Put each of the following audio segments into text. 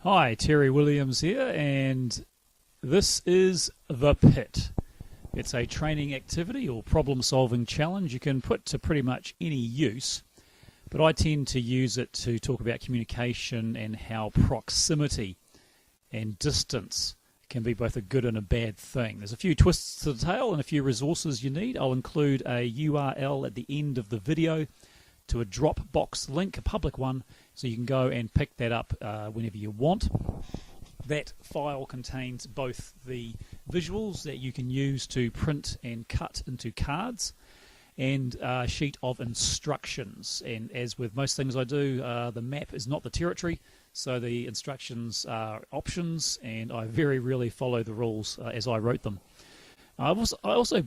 Hi, Terry Williams here, and this is The Pit. It's a training activity or problem-solving challenge you can put to pretty much any use, but I tend to use it to talk about communication and how proximity and distance can be both a good and a bad thing. There's a few twists to the tail and a few resources you need. I'll include a URL at the end of the video to a Dropbox link, a public one, so you can go and pick that up whenever you want. That file contains both the visuals that you can use to print and cut into cards and a sheet of instructions. And as with most things I do, the map is not the territory, so the instructions are options, and I very rarely follow the rules as I wrote them. I also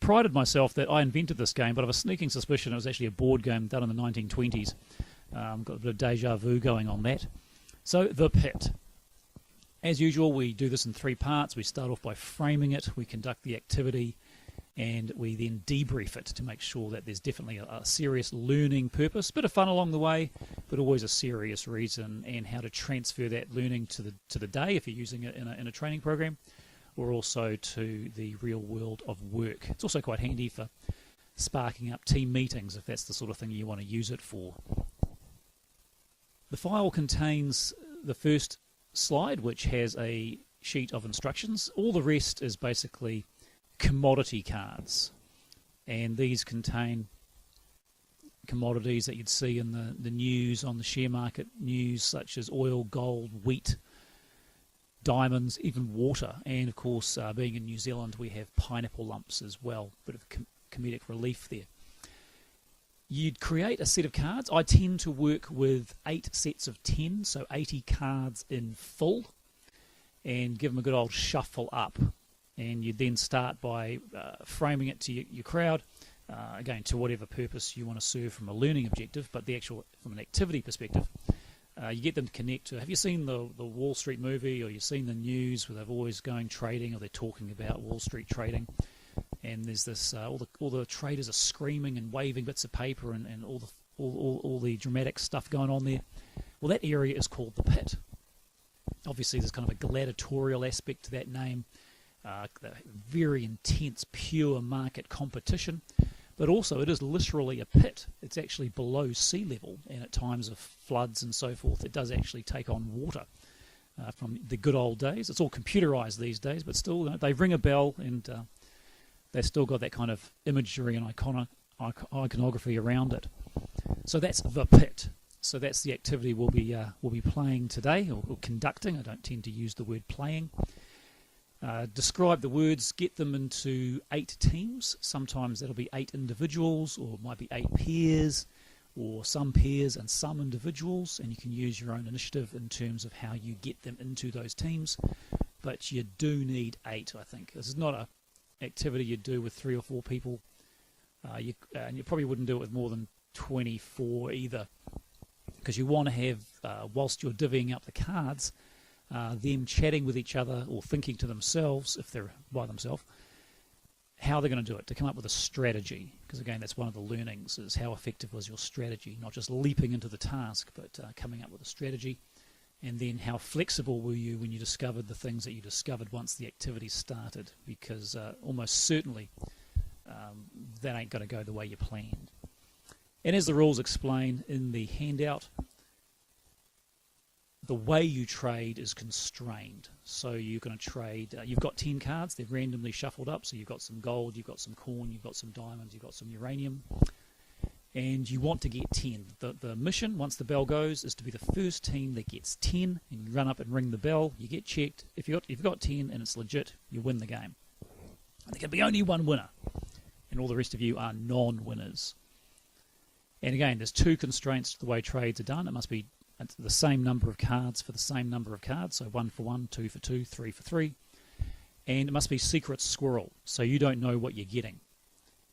prided myself that I invented this game, but I have a sneaking suspicion it was actually a board game done in the 1920s. Got a bit of deja vu going on that. So, The Pit. As usual, we do this in three parts. We start off by framing it, we conduct the activity, and we then debrief it to make sure that there's definitely a serious learning purpose. Bit of fun along the way, but always a serious reason, and how to transfer that learning to the day if you're using it in a training program, or also to the real world of work. It's also quite handy for sparking up team meetings if that's the sort of thing you want to use it for. The file contains the first slide, which has a sheet of instructions. All the rest is basically commodity cards, and these contain commodities that you'd see in the news, on the share market news, such as oil, gold, wheat, diamonds, even water, and of course, being in New Zealand, we have pineapple lumps as well. Bit of comedic relief there. You'd create a set of cards. I tend to work with 8 sets of 10, so 80 cards in full, and give them a good old shuffle up. And you then start by framing it to your crowd, again, to whatever purpose you want to serve from a learning objective, but the actual, from an activity perspective, you get them to connect to. Have you seen the Wall Street movie, or you've seen the news where they're always going trading, or they're talking about Wall Street trading? And there's this, all the traders are screaming and waving bits of paper, and all the dramatic stuff going on there. Well, that area is called the pit. Obviously, there's kind of a gladiatorial aspect to that name, very intense, pure market competition. But also, it is literally a pit. It's actually below sea level, and at times of floods and so forth, it does actually take on water from the good old days. It's all computerized these days, but still, they ring a bell, and they've still got that kind of imagery and iconography around it. So that's The Pit. So that's the activity we'll be playing today, or conducting. I don't tend to use the word playing. Describe the words, get them into 8 teams. Sometimes that'll be 8 individuals, or it might be 8 pairs, or some pairs and some individuals, and you can use your own initiative in terms of how you get them into those teams. But you do need 8, I think. This is not a activity you do with 3 or 4 people, and you probably wouldn't do it with more than 24 either, because you want to have, whilst you're divvying up the cards, them chatting with each other or thinking to themselves, if they're by themselves, how they're going to do it, to come up with a strategy. Because again, that's one of the learnings, is how effective was your strategy, not just leaping into the task, but coming up with a strategy. And then how flexible were you when you discovered the things that you discovered once the activity started, because almost certainly that ain't going to go the way you planned. And as the rules explain in the handout, the way you trade is constrained. So you're going to trade, you've got 10 cards, they're randomly shuffled up, so you've got some gold, you've got some corn, you've got some diamonds, you've got some uranium, and you want to get 10. The mission, once the bell goes, is to be the first team that gets 10, and you run up and ring the bell, you get checked. If you've got 10 and it's legit, you win the game. And there can be only one winner, and all the rest of you are non-winners. And again, there's 2 constraints to the way trades are done. It must be the same number of cards for the same number of cards, so 1 for 1, 2 for 2, 3 for 3. And it must be secret squirrel, so you don't know what you're getting.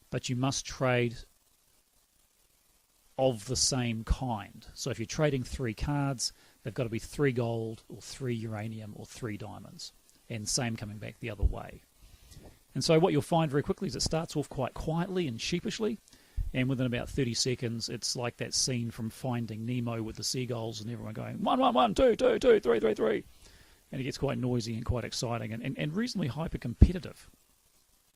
But you must trade of the same kind. So if you're trading 3 cards, they've got to be 3 gold, or 3 uranium, or 3 diamonds. And same coming back the other way. And so what you'll find very quickly is it starts off quite quietly and sheepishly, And within about 30 seconds, it's like that scene from Finding Nemo with the seagulls and everyone going, 1, 1, 1, 2, 2, 2, 3, 3, 3. And it gets quite noisy and quite exciting and reasonably hyper-competitive.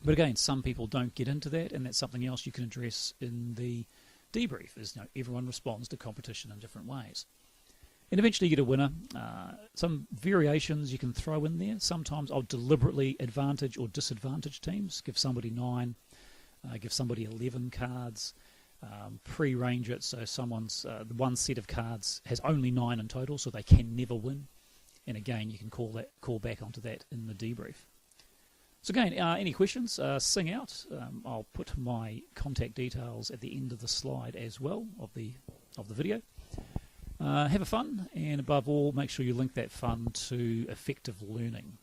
But again, some people don't get into that, and that's something else you can address in the debrief, is everyone responds to competition in different ways. And eventually you get a winner. Some variations you can throw in there. Sometimes I'll deliberately advantage or disadvantage teams, give somebody 9, give somebody 11 cards, pre-range it so someone's one set of cards has only 9 in total, so they can never win. And again, you can call back onto that in the debrief. So again, any questions, sing out. I'll put my contact details at the end of the slide as well of the video. Have a fun, and above all, make sure you link that fun to effective learning.